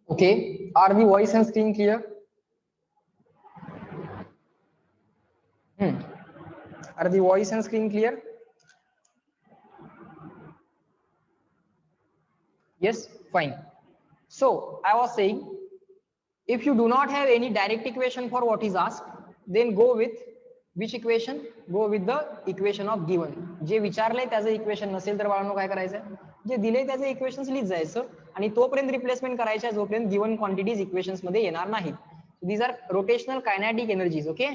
Okay, are the voice and screen clear? Are the voice and screen clear? Yes, fine. So I was saying, if you do not have any direct equation for what is asked, then go with which equation? Go with the equation of given. जे विचारले त्याचं equation नसेल तर बाळांनो काय करायचं? जे दिले त्याचे equations लिहित जायचं आणि तोपर्यंत रिप्लेसमेंट करायच्या जोपर्यंत गिवन क्वांटिटीज इक्वेशन्स मध्ये येणार नाहीत. These are rotational kinetic energies. Okay,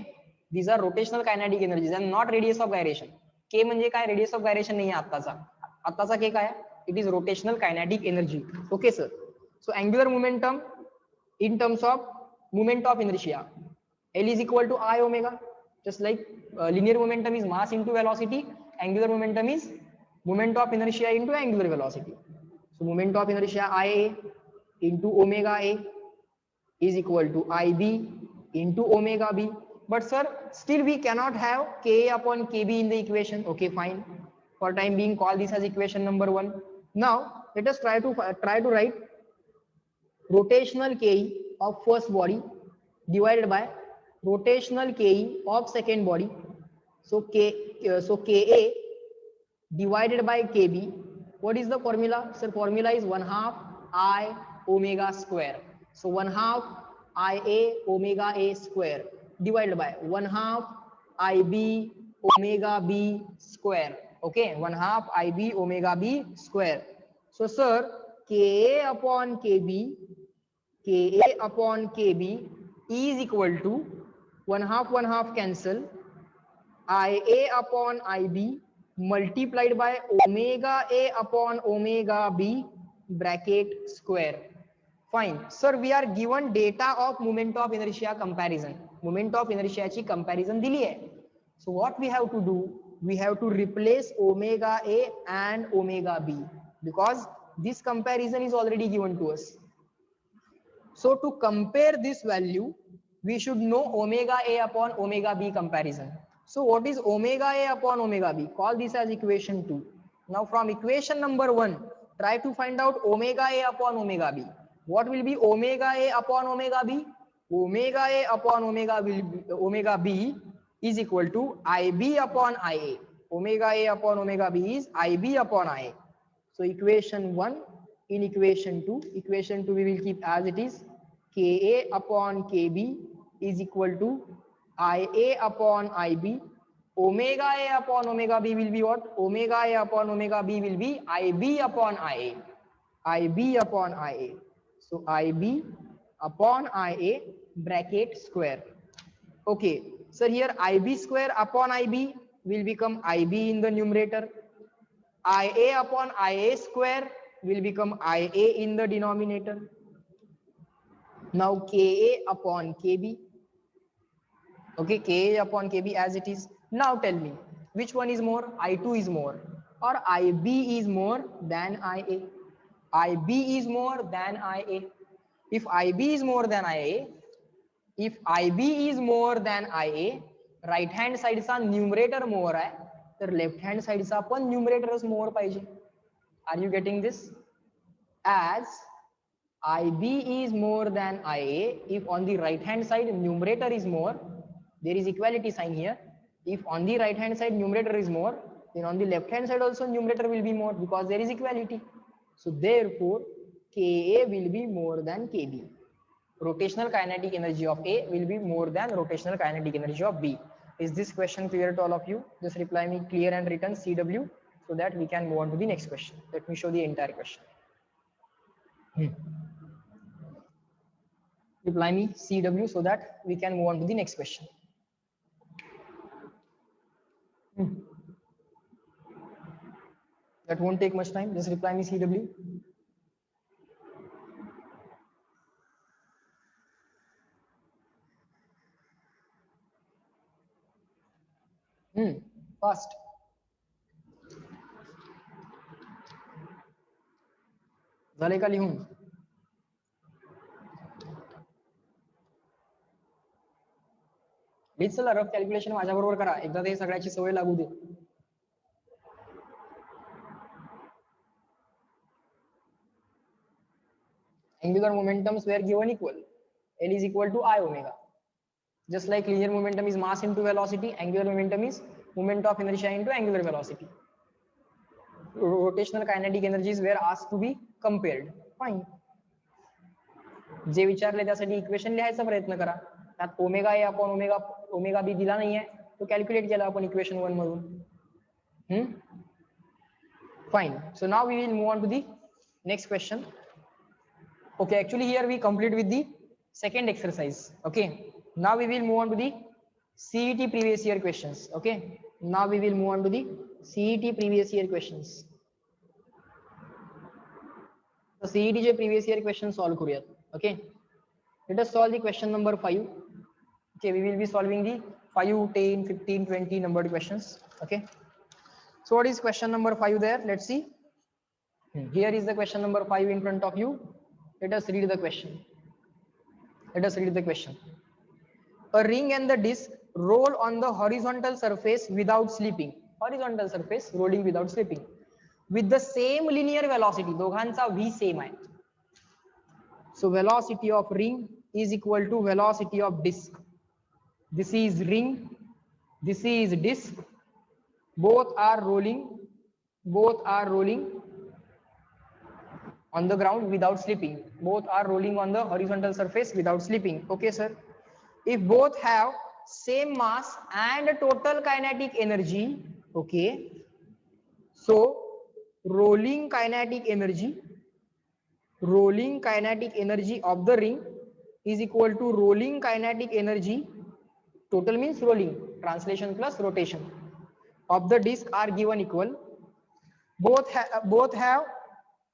these are rotational kinetic energies and not radius of gyration. K म्हणजे काय? रेडियस ऑफ गायरेशन नाही आहे आत्ताचा K काय? It is rotational kinetic energy. Okay sir. So angular momentum in terms of moment of inertia, L is equal to I omega. Just like linear momentum is mass into velocity, angular momentum is moment of inertia into angular velocity. So moment of inertia IA into omega A is equal to IB into omega B. But sir, still we cannot have Ka upon Kb in the equation. Okay, fine. For time being, call this as equation number 1. Now let us try to write rotational Ke of first body divided by rotational Ke of second body. So Ka divided by Kb. What is the formula? Sir, formula is 1/2 I omega square. So 1/2 Ia omega A square divided by 1/2 Ib omega B square. Okay, 1/2 Ib omega B square. So sir, Ka upon Kb is equal to 1/2 cancel, Ia upon Ib multiplied by omega A upon omega B bracket square. Fine. Sir, we are given data of moment of inertia comparison. Moment of inertia ची comparison दिली आहे. So what we have to do? We have to replace omega A and omega B because this comparison is already given to us. So to compare this value, we should know omega A upon omega B comparison. So what is omega A upon omega B? Call this as equation 2. Now from equation number 1, try to find out omega A upon omega B. What will be omega A upon omega B? Omega A upon omega B is equal to IB upon IA. Omega A upon omega B is IB upon IA. So equation 1 in equation 2. Equation 2 we will keep as it is. Ka upon Kb is equal to Ia upon Ib. Omega A upon omega B will be what? Omega A upon omega B will be Ib upon Ia. Ib upon Ia. So Ib upon Ia bracket square. Okay. So here Ib square upon Ib will become Ib in the numerator. Ia upon Ia square will become Ia in the denominator. Now Ka upon Kb. Okay, Ka upon Kb as it is. Now tell me, which one is more? I2 is more or Ib is more than Ia? Ib is more than Ia. If Ib is more than Ia, right hand side चा numerator more आहे तर left hand side चा पण numerator more पाहिजे. Are you getting this? As Ib is more than Ia, if on the right hand side numerator is more, there is equality sign here. If on the right hand side numerator is more, then on the left hand side also numerator will be more because there is equality. So therefore Ka will be more than Kb. Rotational kinetic energy of A will be more than rotational kinetic energy of B. Is this question clear to all of you? Just reply me clear and written CW so that we can move on to the next question. Let me show the entire question. Reply me CW so that we can move on to the next question. That won't take much time. Just reply me CW. Fast. झाले का लिहून? Please चला rough calculation माझ्या बरोबर करा. एकदा ते सगळ्याची सवय लागू दे. Angular momentums were given equal. L is equal to I omega. Just like linear momentum is mass into velocity, angular momentum is moment of inertia into angular velocity. Rotational kinetic energies were asked to be compared. Fine. जे विचारले त्यासाठी equation लिहायचा प्रयत्न करा. त्यात omega A upon omega B दिला नाहीये, तो calculate केला आपण इक्वेशन 1 मधून. Fine. So now we will move on to the next question. Okay, actually here we complete with the second exercise. Okay, now we will move on to the CET previous year questions. Okay, now we will move on to the CET previous year questions. So CET J previous year question solve करूयात. Okay, let us solve the question number 5. Okay, we will be solving the 5, 10, 15, 20 numbered questions. Okay, so what is question number 5 there? Let's see. Here is the question number 5 in front of you. Let us read the question. Let us read the question. A ring and the disc roll on the horizontal surface without slipping. Horizontal surface rolling without slipping. With the same linear velocity. दोघांचा v same आहे. So velocity of ring is equal to velocity of disc. This is ring. This is disc. Both are rolling. Both are rolling on the ground without slipping. Both are rolling on the horizontal surface without slipping. Okay, sir. If both have same mass and total kinetic energy, okay, so rolling kinetic energy of the ring is equal to rolling kinetic energy, total means rolling, translation plus rotation, of the disc are given equal. Both have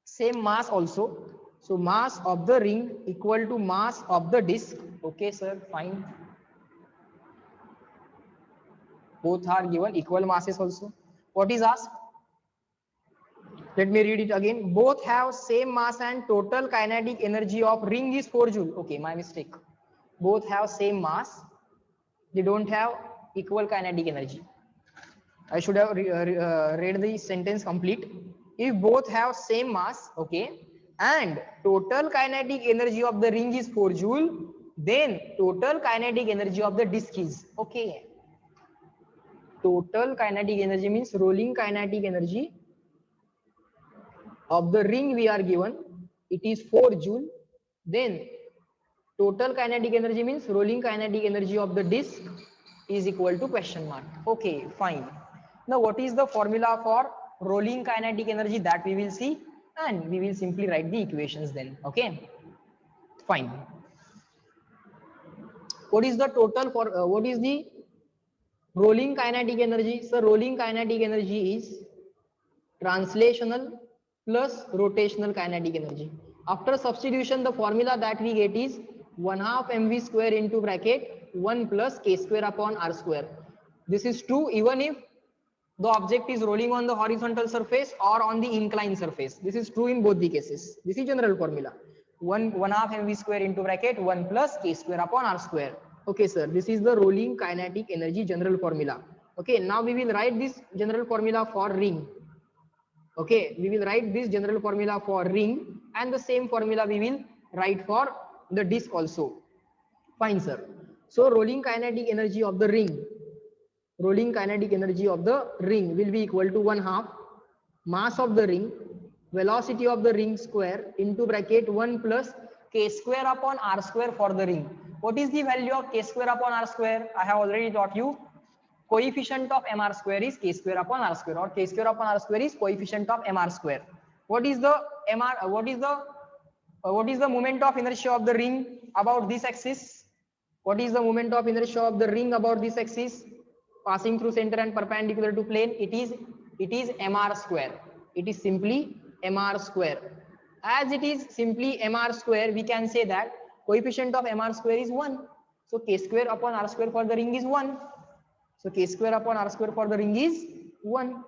same mass also, so mass of the ring equal to mass of the disc. Okay, sir, fine. Both are given equal masses also. What is asked? Let me read it again. Both have same mass and total kinetic energy of ring is 4 joule. Okay, my mistake. Both have same mass. They don't have equal kinetic energy. I should have read the sentence complete. If both have same mass, okay, and total kinetic energy of the ring is 4 joule, then total kinetic energy of the disc is, okay, total kinetic energy means rolling kinetic energy of the ring we are given, it is 4 joule, then total kinetic energy means rolling kinetic energy of the disc is equal to question mark. Okay, fine. Now what is the formula for rolling kinetic energy, that we will see, and we will simply write the equations then. Okay, fine. What is the total for what is the rolling kinetic energy? So rolling kinetic energy is translational plus rotational kinetic energy. After substitution, the formula that we get is 1/2 mv square into bracket 1 plus k square upon r square. This is true even if the object is rolling on the horizontal surface or on the inclined surface. This is true in both the cases. This is general formula. 1/2 mv square into bracket 1 plus k square upon r square. Okay, sir. This is the rolling kinetic energy general formula. Okay, now we will write this general formula for ring. Okay, we will write this general formula for ring, and the same formula we will write for the disc also. Fine, sir. So rolling kinetic energy of the ring, rolling kinetic energy of the ring will be equal to 1/2 mass of the ring, velocity of the ring square into bracket 1 plus k square upon r square for the ring. What is the value of k square upon r square? I have already taught you. Coefficient of mr square is k square upon r square, or k square upon r square is coefficient of mr square. What is the mr? What is the moment of inertia of the ring about this axis? What is the moment of inertia of the ring about this axis? Passing through center and perpendicular to plane. It is mr square. It is simply mr square. As it is simply mr square, we can say that coefficient of mr square is 1. So k square upon r square for the ring is 1. So k square upon r square for the ring is 1.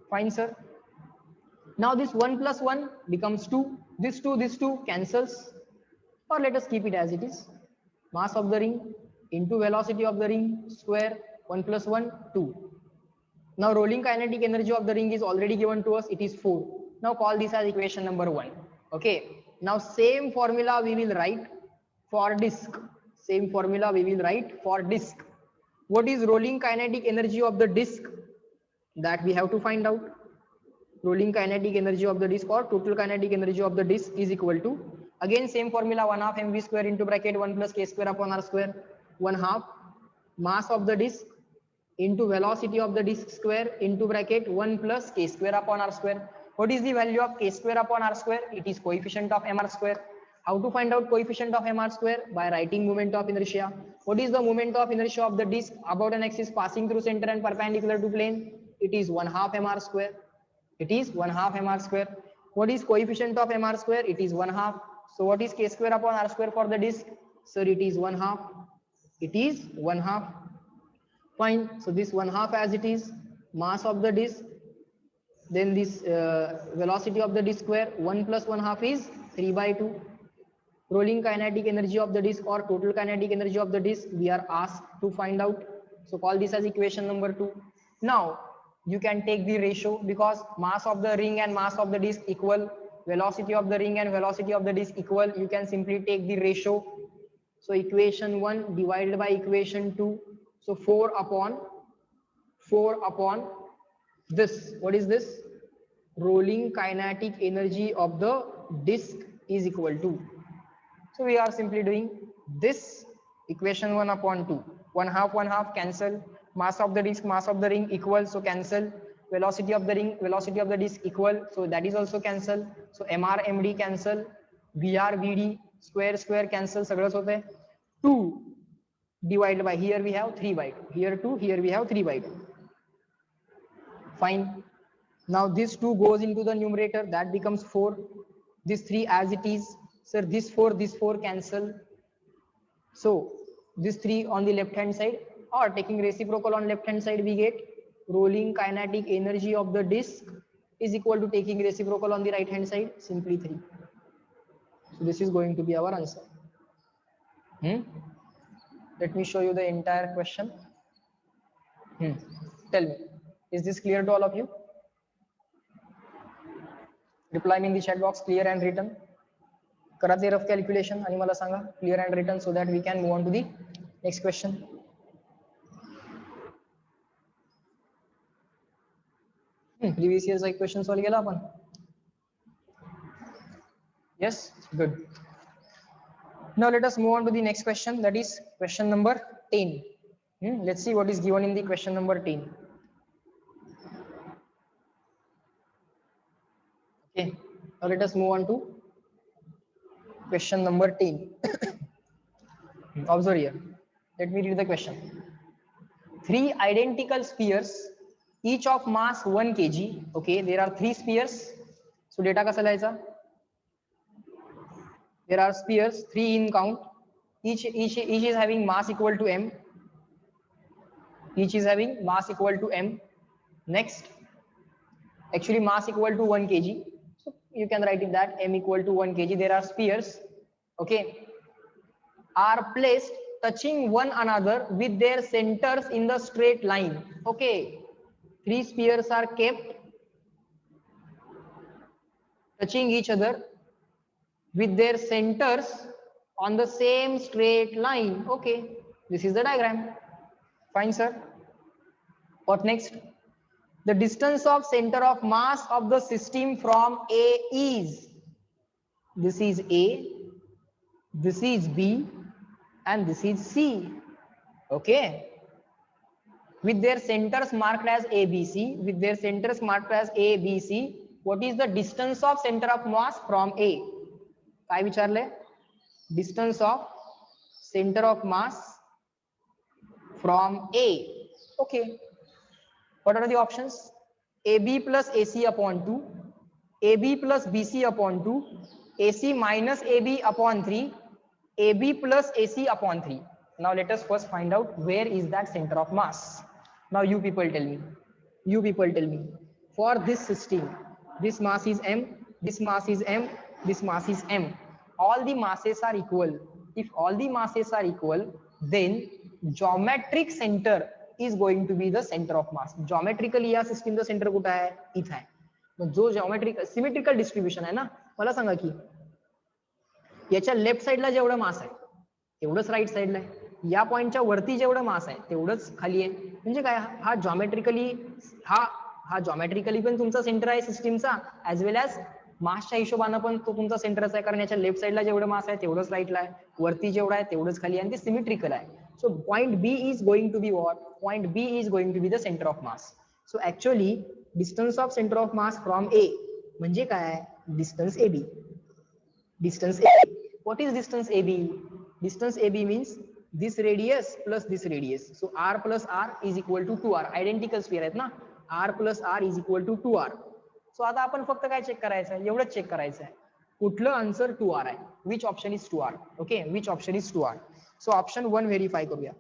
Fine, sir. Now this 1 plus 1 becomes 2. This 2 cancels. Or let us keep it as it is. Mass of the ring into velocity of the ring square, 1 plus 1, 2. Now rolling kinetic energy of the ring is already given to us. It is 4. Now call this as equation number 1. Okay, now same formula we will write for disk. Same formula we will write for disk. What is rolling kinetic energy of the disk? That we have to find out. Rolling kinetic energy of the disk or total kinetic energy of the disk is equal to, again same formula, 1/2 mv square into bracket 1 plus k square upon r square. 1/2 mass of the disk into velocity of the disk square into bracket 1 plus k square upon r square. What is the value of k square upon r square? It is coefficient of mr square. How to find out coefficient of mr square? By writing moment of inertia. What is the moment of inertia of the disk about an axis passing through center and perpendicular to plane? It is 1/2 mr square. It is 1/2 mr square. What is coefficient of mr square? It is 1/2. So what is k square upon r square for the disk? Sir, it is 1/2. It is 1/2. Fine. So this 1/2 as it is, mass of the disk, then this velocity of the disk square, 1 plus 1/2 is 3/2. Rolling kinetic energy of the disk or total kinetic energy of the disk we are asked to find out. So call this as equation number 2. Now you can take the ratio, because mass of the ring and mass of the disk equal, velocity of the ring and velocity of the disk equal. You can simply take the ratio. So equation 1 divided by equation 2. So 4 upon this. What is this? Rolling kinetic energy of the disk is equal to. So we are simply doing this, equation 1 upon 2. 1/2 cancel. Mass of the disk, mass of the ring equal, so cancel. Velocity of the ring, velocity of the disk equal, so that is also cancel. So mr md cancel, vr vd, square cancel, सगळंच होते. 2 divided by, here we have 3/2, here 2, here we have 3/2. Fine. Now this 2 goes into the numerator, that becomes 4. This 3 as it is. Sir, this 4 cancel. So this 3 on the left hand side, or taking reciprocal on left hand side, we get rolling kinetic energy of the disk is equal to taking reciprocal on the right hand side, simply 3. So this is going to be our answer. Let me show you the entire question. Tell me, is this clear to all of you? Reply me in the chat box, clear and written. करा ते rough calculation आणि मला सांगा clear and written, so that we can move on to the next question. Previous year's question solve केला आपण. Yes, good. Now let us move on to the next question, that is question number 10. Let's see what is given in the question number 10. Okay, now let us move on to question number 10. Observe here. Let me read the question. 3 identical spheres, each of mass 1 kg. Okay, there are 3 spheres. So data कसा लिहायचा? There are spheres, 3 in count. Each is having mass equal to m. Each is having mass equal to m. Next, actually mass equal to 1 kg. So you can write it that m equal to 1 kg. There are spheres, okay, are placed touching one another with their centers in the straight line. Okay, 3 spheres are kept touching each other with their centers on the same straight line. Okay, this is the diagram. Fine, sir. What next? The distance of center of mass of the system from A is, this is A, this is B, and this is C. Okay, with their centers marked as ABC, with their centers marked as ABC. What is the distance of center of mass from A? काय विचारले? Distance of center of mass from A. Okay, what are the options? AB plus AC upon 2, AB plus BC upon 2, AC minus AB upon 3, AB plus AC upon 3. Now let us first find out where is that center of mass. Now you people tell me. You people tell me. For this system, this mass is M, this mass is M, this mass is M. All the masses are equal. If all the masses are equal, then geometric center is going to be the center of mass. Geometrically या system चा center कुठे आहे? इथे आहे. मग जो geometric symmetrical distribution आहे ना, मला सांगा की याच्या लेफ्ट साइडला जेवढं मास आहे तेवढंच राईट साइडला आहे, या पॉइंटच्या वरती जेवढं मास आहे तेवढंच खाली आहे. म्हणजे काय, हा जॉमेट्रिकली पण तुमचा सेंटर आहे सिस्टीमचा, ऍज वेल ऍज मासच्या हिशोबानं पण तो तुमचा सेंटरच आहे, कारण याच्या लेफ्ट साइडला जेवढं मास आहे तेवढंच राईटला आहे, वरती जेवढं आहे तेवढंच खाली आहे, आणि ते सिमेट्रिकल आहे. So point B is going to be what, point B is going to be the centre of mass. So actually distance of centre of mass from A म्हणजे काय, distance A B. Distance AB. What is distance AB? Distance AB means this radius plus this radius. So R plus R is equal to 2R. Identical sphere आहेत ना, R plus R is equal to 2R. So आता आपण फक्त काय check करायचं आहे, एवढंच check करायचं आहे, कुठलं आन्सर 2R आहे, which option is 2R. Okay, which option is 2R. So option 1 verify करूया.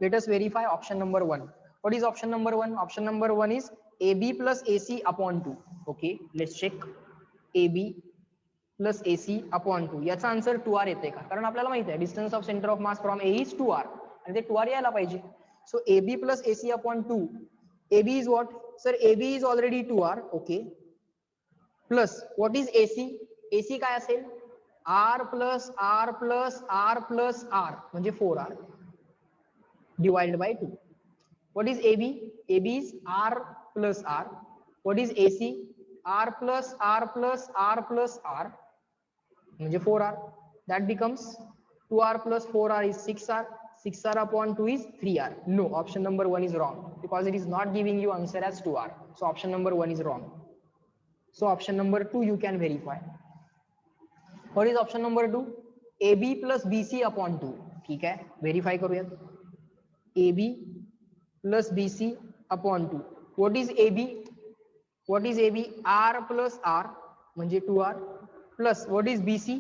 Let us verify option number 1. What is option number 1? Option number 1 is AB plus AC upon 2. Okay, let's check. AB plus AC upon 2, याचा answer 2R येते का, कारण आपल्याला माहिती आहे distance of centre of mass from A is 2R आणि ते 2R यायला पाहिजे. सो AB plus AC upon 2, AB is what sir, AB is already 2R. Okay, plus what is AC, AC काय असेल, R plus R plus R plus R म्हणजे 4R divided by 2. What is AB, AB is R plus R. What is AC, R plus R plus R plus R म्हणजे 4R. That becomes 2R plus 4R is 6R. 6R upon 2 is 3R. No, option number 1 is wrong because it is not giving you answer as 2R. So option number 1 is wrong. So option number 2 you can verify. What is option number 2? AB plus BC upon 2. ठीक है, verify करूयात. AB plus BC upon 2. What is AB? What is AB? R plus R म्हणजे 2R. Plus what is BC?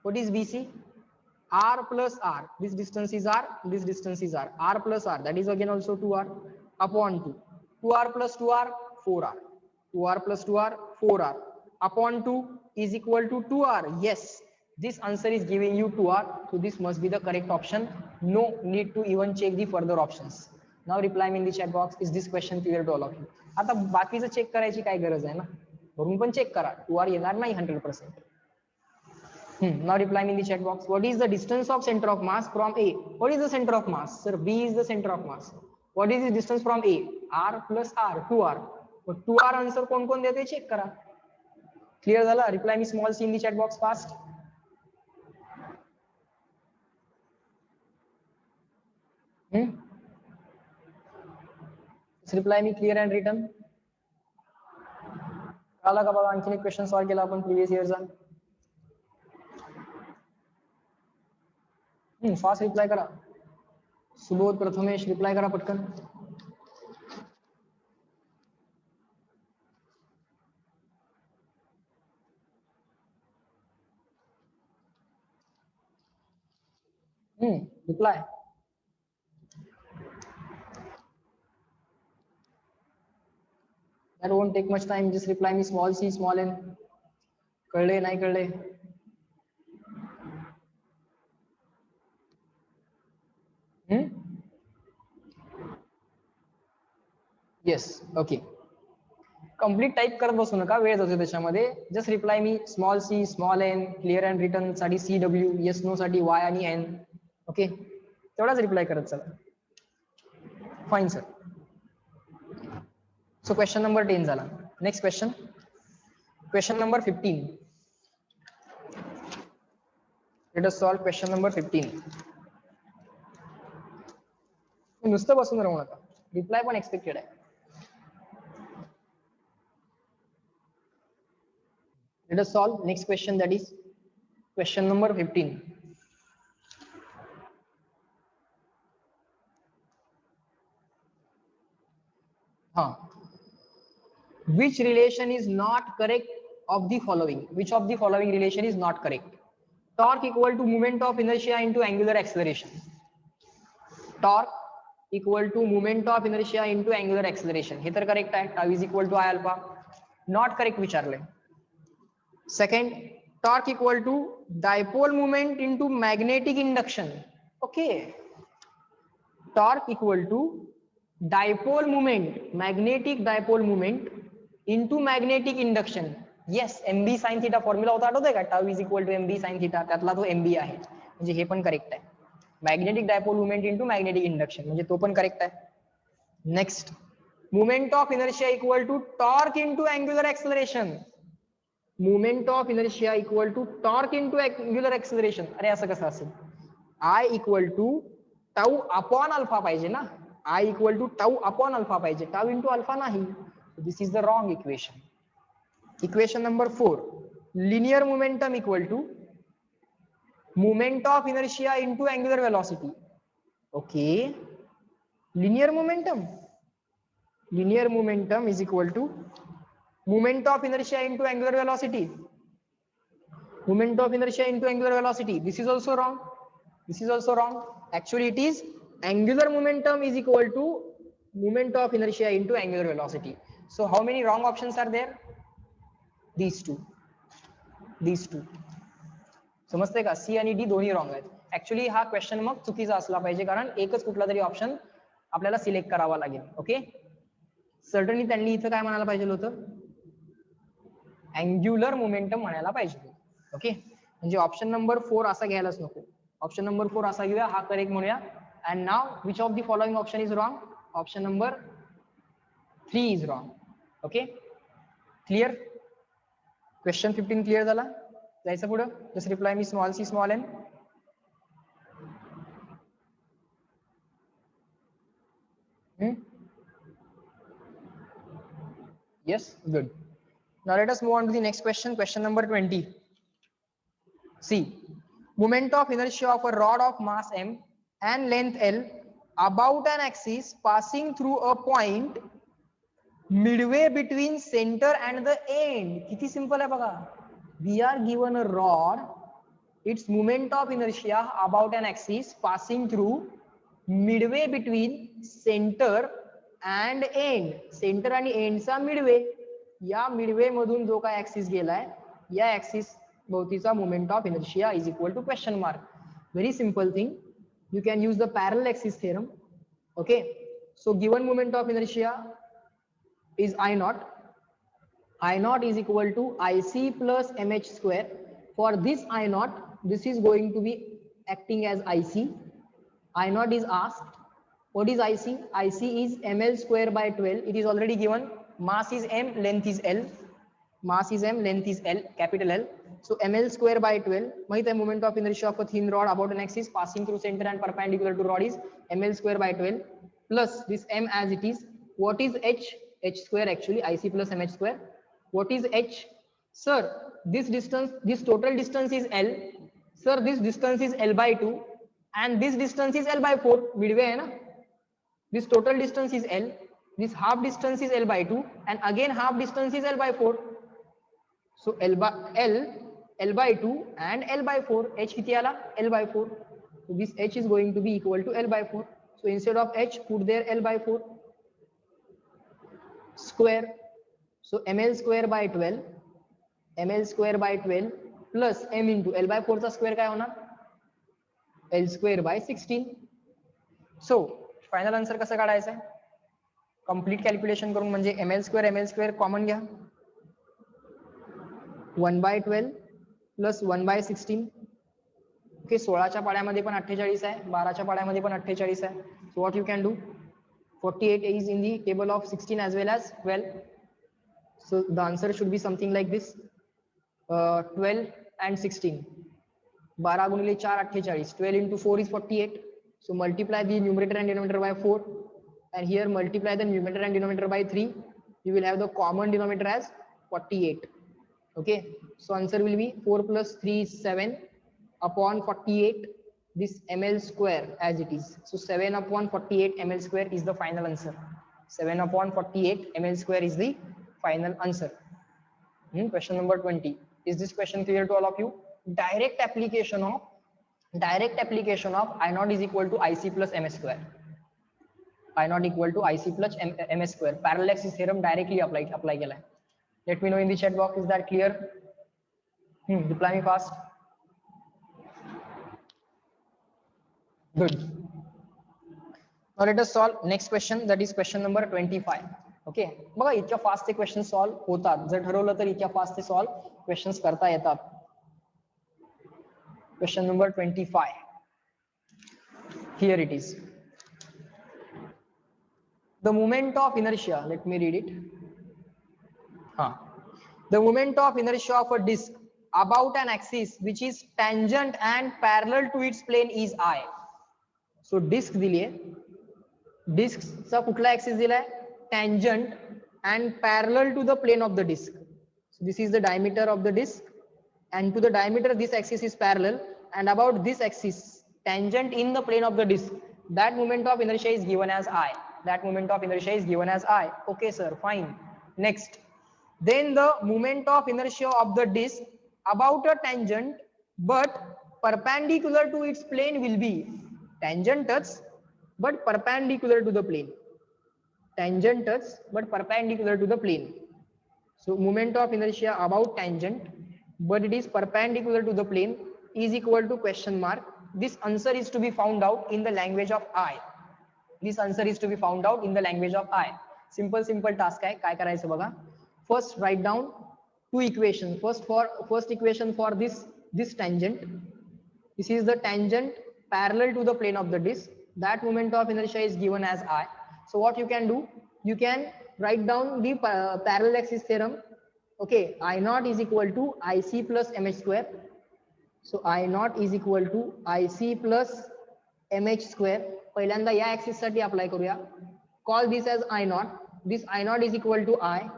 What is BC? R plus R. This distance is R. This distance is R. R plus R. That is again also 2R upon 2. 2R plus 2R 4R. 2R plus 2R 4R upon 2 is equal to 2R. Yes, this answer is giving you 2R. So this must be the correct option. No need to even check the further options. Now reply me in the chat box. Is this question clear to all of you? आता बाकीचं check करायची काय गरज आहे ना, वरून पण check करा, 2R येणार नाही 100%. Now reply me in the chat box. What is the distance of center of mass from A? What is the center of mass? Sir, B is the center of mass. What is the distance from A? R plus R, 2R. But 2R answer कोण कोण देते check करा. Clear झाला? Reply me small c in the chat box fast. Reply me clear and written. आला का बघा, आणखी एक क्वेश्चन सॉल्व केला आपण प्रिव्हियस इयरचा. फास्ट रिप्लाय करा. सुबोध, प्रथमेश रिप्लाय करा पटकन. Reply. That won't take much time. Just reply me small c small n. कळले नाही कळले? Yes, okay. कंप्लीट टाइप करत बसू नका, वेळ जातो त्याच्यामध्ये. Just reply me small C small N, clear and return साठी CW, येस नो साठी Y आणि N. ओके, तेवढाच रिप्लाय करत चला. Fine sir. So question number 10 झाला. Next question, question number 15. Let us solve question number 15. नुसतं बसून राहू नका, रिप्लाय पण एक्सपेक्टेड आहे. Let us solve next question, that is question number 15. Which relation is not correct of the following? Which of the following relation is not correct? Torque equal to moment of inertia into angular acceleration. Torque equal to moment of inertia into angular acceleration. हे तर correct आहे. Tau is equal to I alpha. Not correct विचारले. Second, torque equal to dipole moment into magnetic induction. Okay, torque equal to dipole moment, magnetic dipole moment into magnetic induction. Yes, MB sine theta formula होता, आठवतोय का? Tau is equal to MB sine theta, त्यातला तो MB आहे, म्हणजे हे पण correct आहे. Magnetic dipole movement into magnetic induction, म्हणजे तो पण करेक्ट आहे. Next, movement of inertia equal to torque into angular acceleration. Movement of inertia equal to torque into angular acceleration. अरे असं कसं असेल? I equal to tau upon alpha पाहिजे ना, आय equal to tau upon alpha पाहिजे, tau into alpha नाही. This is the wrong equation. Equation number 4, linear momentum equal to moment of inertia into angular velocity. Okay, linear momentum is equal to moment of inertia into angular velocity. Moment of inertia into angular velocity, this is also wrong, this is also wrong. Actually it is angular momentum is equal to moment of inertia into angular velocity. So how many wrong options are there? These two. समजते का? सी आणि D दोन्ही wrong आहेत. Actually हा question मग चुकीचा असला पाहिजे, कारण एकच कुठला तरी ऑप्शन आपल्याला सिलेक्ट करावा लागेल. ओके, सर्टनली त्यांनी इथं काय म्हणायला पाहिजे होतं? अँग्युलर मोमेंटम म्हणायला पाहिजे. ओके, म्हणजे ऑप्शन नंबर 4 असा घ्यायलाच नको, ऑप्शन नंबर 4 असा घेऊया, हा करेक्ट म्हणूया. And now which of the following option is wrong? Option number 3 is wrong. Okay, clear? Question 15 clear झाला? जायचं पुढं. Just reply me small C small N. Yes, good. Now let us move on to the next question. Question number 20. See, moment of inertia of a rod of mass m and length l about an axis passing through a point midway between center and the end. किती simple आहे बघा. We are given a rod, its moment of inertia about an axis passing through midway between center and end. Center आणि end चा midway. या midway मधून जो काय axis गेलाय, या axis भोवतीचा moment of inertia is equal to question mark. Very simple thing. You can use the parallel axis theorem. Okay, so given moment of inertia is I naught. I naught is equal to IC plus MH square. For this I naught, this is going to be acting as IC. I naught is asked. What is IC? IC is ml square by 12. It is already given. Mass is m, length is l. Mass is m, length is l, capital L. So ml square by 12. माहित है moment of inertia of a thin rod about an axis passing through center and perpendicular to rod is ml square by 12 plus this m as it is. What is h? H square actually, IC plus mh square. What is h? Sir, this distance, this total distance is l. Sir, this distance is l by 2 and this distance is l by 4. Midway है ना? This total distance is l. This half distance is l by 2 and again half distance is l by 4. So l by 2 and l by 4. H किती आला? L by 4. So this h is going to be equal to l by 4. So instead of h, put there l by 4 square. So ml square by 12, ml square by 12 plus m into l by 4 चा square काय होणार? L square by 16. So final answer कसं काढायचं आहे? Complete calculation करून, म्हणजे ml square common घ्या. 1 by 12 plus 1 by 16. Okay, 16च्या पाड्यामध्ये पण 48 आहे, 12च्या पाड्यामध्ये पण 48 आहे. So what you can do? 48 is in the table of 16 as well as 12. So the answer should be something like this. 12 and 16. 12 गुणिले 4 48. 12 into 4 is 48. So multiply the numerator and denominator by 4. And here multiply the numerator and denominator by 3. You will have the common denominator as 48. Okay, so answer will be 4 plus 3 is 7 upon 48. This ml square as it is. So 7 upon 48 ml square is the final answer. 7 upon 48 ml square is the final answer. Question number 20. Is this question clear to all of you? Direct application of I naught is equal to IC plus ms square. I naught equal to IC plus ms square. Parallel axis theorem directly apply केला है. Let me know in the chat box. Is that clear? Reply me fast. Good. Now let us solve next question. That is question number 25. Okay, बघा इतक्या fast ते question solve होतात, जर ठरवलं तर इतक्या फास्ट ते सॉल्व्ह क्वेश्चन्स करता येतात. Question number 25, here it is. The moment of inertia, let me read it. The moment of inertia of a disk about an axis which is tangent and parallel to its plane is I. So disk दिली आहे, डिस्कचा कुठला axis दिलाय, tangent and parallel to the plane of the disk. So this is the diameter of the disk, and to the diameter this axis is parallel, and about this axis tangent in the plane of the disk, that moment of inertia is given as I. That moment of inertia is given as I. Okay sir, fine. Next, then the moment of inertia of the disk about a tangent but perpendicular to its plane will be tangent touch but perpendicular to the plane. Tangent touch but perpendicular to the plane. So moment of inertia about tangent but it is perpendicular to the plane is equal to question mark. This answer is to be found out in the language of I. This answer is to be found out in the language of I. Simple task आहे, काय करायचं बघा. First write down two equations. First equation for this tangent. This is the tangent parallel to the plane of the disk. That moment of inertia is given as I. So what you can do, you can write down the parallel axis theorem. Okay, I naught is equal to IC plus mh square. So I naught is equal to IC plus mh square. पहिल्यांदा या axis साठी apply करूया. Call this as I naught. This I naught is equal to I.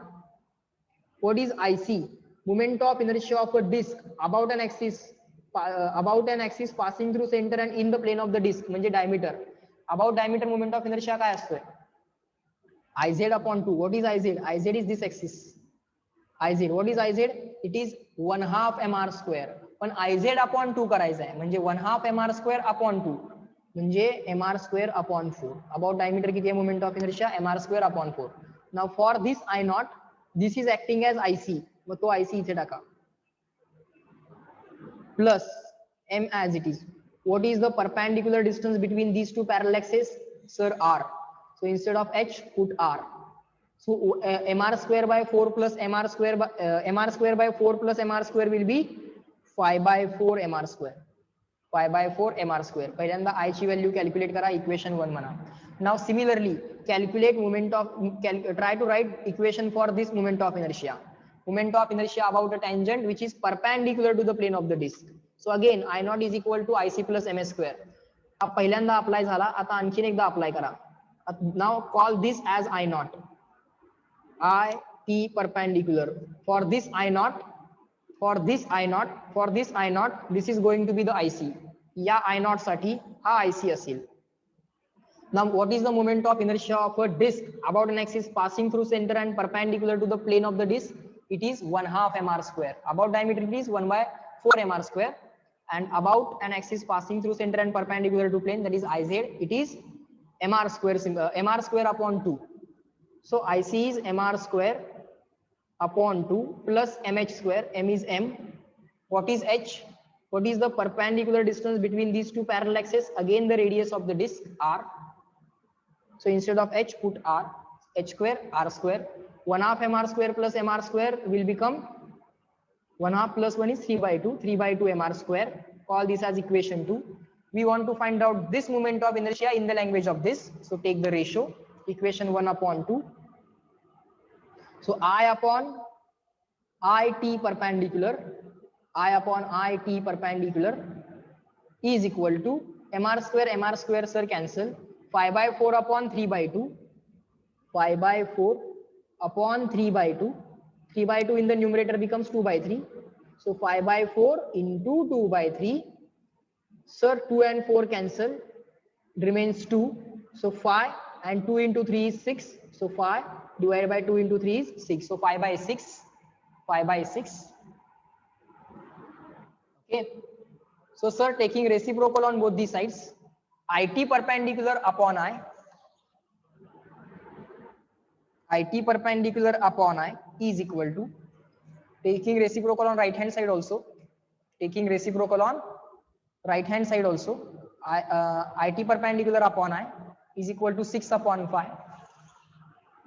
What is IC? Moment of inertia of a disk about an axis passing through center and in the plane of the disk, म्हणजे diameter. About diameter moment of inertia काय असतोय? IZ upon 2. What is IZ? IZ is this axis. IZ. What is IZ? It is 1/2 mr square. पण IZ upon 2 करायचं आहे, म्हणजे 1/2 mr square upon 2, म्हणजे mr square upon 4. About diameter किती आहे moment of inertia? mr square upon 4. Now for this I naught, this is acting as IC. मग तो IC इथे टाका. Plus m as it is. What is the perpendicular distance between these two parallel axes? Sir, R. So instead of h, put R. So mr square by 4 plus mr square by 4 plus mr square will be 5 by 4 mr square. 5 by 4 mr square. पहिल्यांदा I ची value calculate करा, equation 1 म्हणा. Now similarly calculate moment of try to write equation for this moment of inertia. Moment of inertia about a tangent which is perpendicular to the plane of the disk. So again I naught is equal to IC plus ms square. अब पहिल्यांदा apply झाला, आता आणखीन एकदा apply करा. Now call this as I naught. I T perpendicular. For this I naught, this is going to be the IC. या I naught साठी हा IC असेल. Now what is the moment of inertia of a disk about an axis passing through center and perpendicular to the plane of the disk? It is 1/2 mr square. About diameter it is 1 by 4 mr square, and about an axis passing through center and perpendicular to plane, that is IZ, it is mr square upon 2. So IC is mr square upon 2 plus mh square. M is m. What is h? What is the perpendicular distance between these two parallel axes? Again the radius of the disk, R. So instead of h, put R. H square, R square. 1/2 mr square plus mr square will become 1/2 plus 1 is 3 by 2. 3 by 2 mr square. Call this as equation 2. We want to find out this moment of inertia in the language of this. So take the ratio. Equation 1 upon 2. So I upon IT perpendicular. I upon IT perpendicular is equal to mr square sir cancel. 5 by 4 upon 3 by 2. 5 by 4 upon 3 by 2. 3 by 2 in the numerator becomes 2 by 3. So 5 by 4 into 2 by 3. Sir, 2 and 4 cancel. It remains 2. So 5 and 2 into 3 is 6. So 5 divided by 2 into 3 is 6. So 5 by 6. 5 by 6. Okay. So sir, taking reciprocal on both these sides. IT perpendicular upon I. IT perpendicular upon I is equal to, taking reciprocal on right hand side also, taking reciprocal on right hand side also, IT perpendicular upon I is equal to 6 upon 5.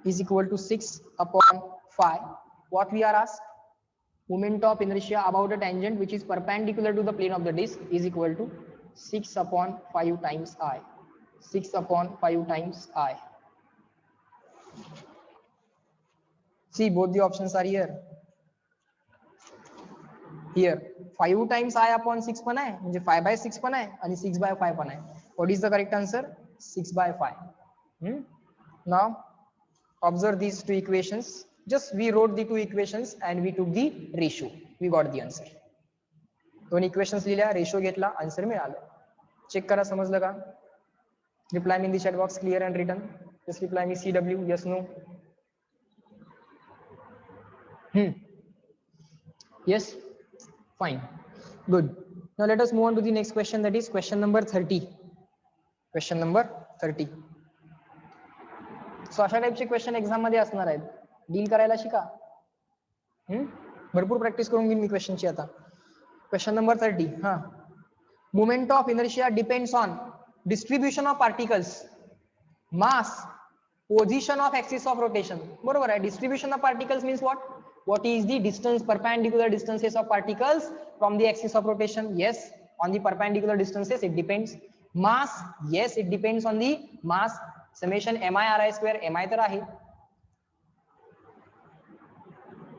is equal to 6 upon 5. What we are asked? Moment of inertia about a tangent which is perpendicular to the plane of the disc is equal to 6 upon 5 times I. 6 upon 5 times I. See, both the options are here. Here 5 times I upon 6 पण आहे म्हणजे 5 by 6 पण आहे आणि 6 by 5 पण आहे. What is the correct answer? 6 by 5. Now observe these two equations. Just we wrote the two equations and we took the ratio. We got the answer. दोन equations लिहिल्या, रेशो घेतला, आन्सर मिळालं. Check करा, समजलं का? Reply me in the chat box clear and return. Just reply me CW, yes, no. Yes, fine, good. Now let us move on to the next question, that is question number 30. Question number 30. So अशा टाइपचे question exam मध्ये असणार आहेत, deal करायला शिका. भरपूर practice करून घेईन मी क्वेश्चनची आता. Question number 30. Moment of inertia depends on distribution of particles, mass, position of axis of rotation. बरोबर आहे. Distribution of particles means what? What is the distance, perpendicular distances of particles from the axis of rotation? Yes, on the perpendicular distances it depends. Mass, yes, it depends on the mass. Summation mi ri square, mi तर आहे.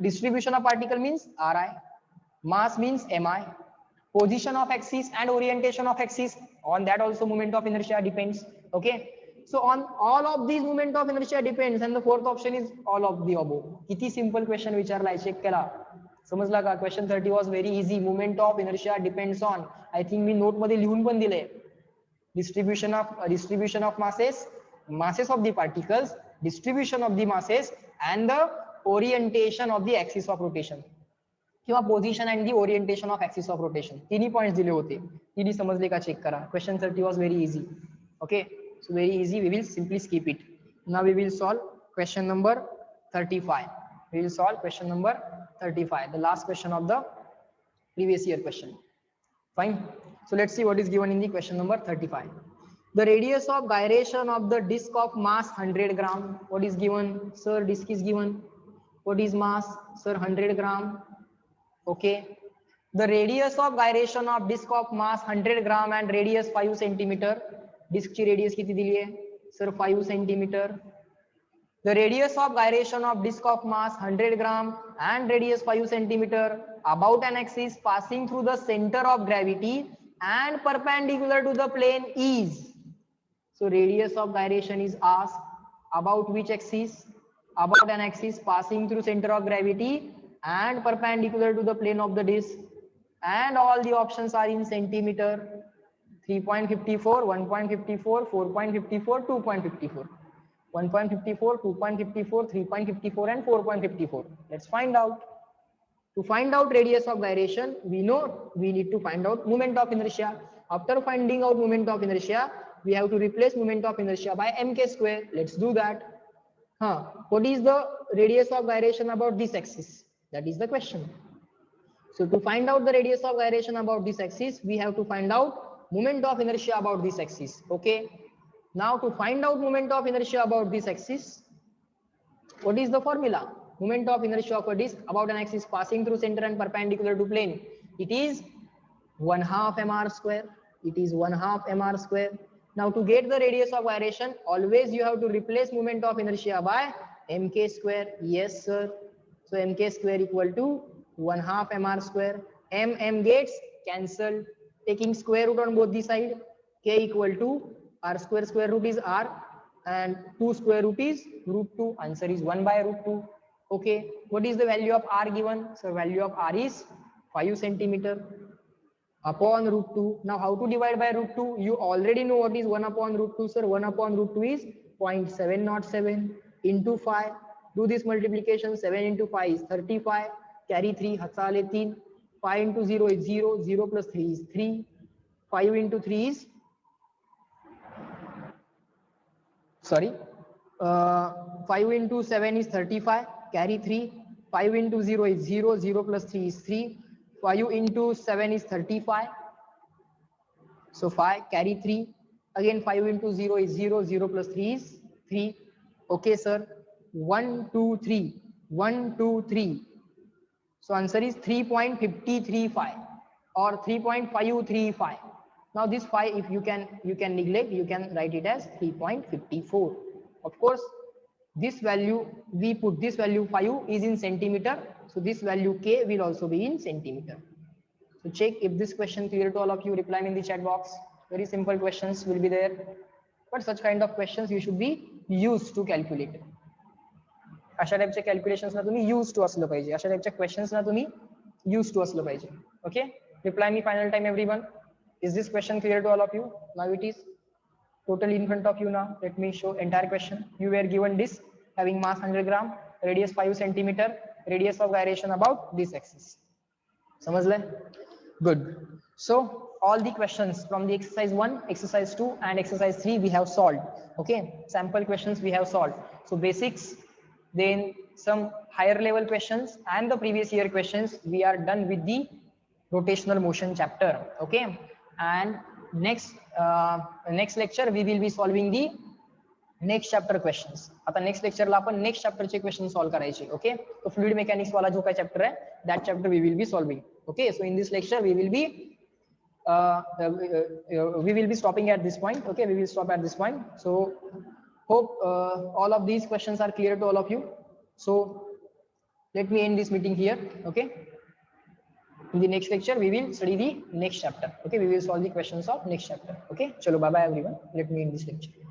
Distribution of particle means ri. Mass means mi. Position of axis and orientation of axis, on that also moment of inertia depends. Okay, so on all of these moment of inertia depends, and the fourth option is all of the above. किती simple question विचारलाय, check करा. समजला का? Question 30 was very easy. Moment of inertia depends on, I think me note मध्ये लिहून पण दिले. Distribution of masses of the particles, distribution of the masses and the orientation of the axis of rotation. किंवा position and the orientation of axis of rotation, तिन्ही points दिले होते. तिन्ही समजले का? चेक करा. Question 30 was very easy. Okay, so very easy. We will simply skip it. Now we will solve question number 35. We will solve question number 35, the last question of the previous year question. Fine. So let's see what is given in the question number 35. The radius of gyration of the disc of mass 100 gram. What is given? Sir, disc is given. What is mass? Sir, 100 gram. Okay, the radius of gyration of disc of mass 100 gram and radius 5 centimeter. Disc ची radius किती दिली आहे? Sir, 5 centimeter. The radius of gyration of disc of mass 100 gram and radius 5 centimeter about an axis passing through the center of gravity and perpendicular to the plane is. So radius of gyration is asked about which axis? About an axis passing through center of gravity and perpendicular to the plane of the disc, and all the options are in centimeter. 3.54, 1.54, 4.54, 2.54. 1.54, 2.54, 3.54 and 4.54. Let's find out. To find out radius of gyration, we know we need to find out moment of inertia. After finding out moment of inertia, we have to replace moment of inertia by mk square. Let's do that. What is the radius of gyration about this axis? That is the question. So to find out the radius of gyration about this axis, we have to find out moment of inertia about this axis. Okay. Now to find out moment of inertia about this axis, what is the formula? Moment of inertia of a disc about an axis passing through center and perpendicular to plane. It is 1/2 mr square. It is 1/2 mr square. Now to get the radius of gyration, always you have to replace moment of inertia by mk square. Yes, sir. So mk square equal to 1/2 mr square. M gets cancelled. Taking square root on both the side. K equal to r square root is r and 2 square root is √2. Answer is 1/√2. Okay. What is the value of r given? So value of r is 5 centimeter upon √2. Now how to divide by √2? You already know what is 1 upon √2, sir. 1 upon √2 is 0.707 into 5. Do this multiplication. 7 into 5 is 35. Carry 3. Hatsale 3. 5 into 0 is 0. 0 plus 3 is 3. 5 into 3 is 5 into 7 is 35. Carry 3. 5 into 0 is 0. 0 plus 3 is 3. 5 into 7 is 35. So 5. Carry 3. Again 5 into 0 is 0. 0 plus 3 is 3. Okay, sir. 1, 2, 3, 1, 2, 3. So answer is 3.535 or 3.535. Now this 5, if you can neglect, you can write it as 3.54. Of course, this value, we put this value 5 is in centimeter, so this value k will also be in centimeter. So check if this question clear to all of you. Reply me in the chat box. Very simple questions will be there, but such kind of questions you should be used to calculate. अशा टाइपच्या calculations ना तुम्ही use to असलं पाहिजे, अशा टाइपच्या questions ना तुम्ही use to असलं पाहिजे. Okay, reply me final time everyone. Is this question clear to all of you? Now it is totally in front of you now. Let me show entire question. You were given this having mass 100 gram, radius 5 centimeter, radius of gyration about this axis. समझले? Good. So all the questions from the exercise 1, exercise 2 and exercise 3 we have solved. Okay, sample questions we have solved. So basics, then some higher level questions and the previous year questions. We are done with the rotational motion chapter. Okay, and next lecture we will be solving the next chapter questions. आता next lecture ला आपण next chapter चे question solve करायचे. Okay, तो fluid mechanics वाला जो काय chapter है, that chapter we will be solving. Okay, so in this lecture we will be stopping at this point. Okay, we will stop at this point. So hope all of these questions are clear to all of you. So let me end this meeting here. Okay, in the next lecture we will study the next chapter. Okay, we will solve the questions of next chapter. Okay, chalo, bye bye everyone. Let me end this lecture.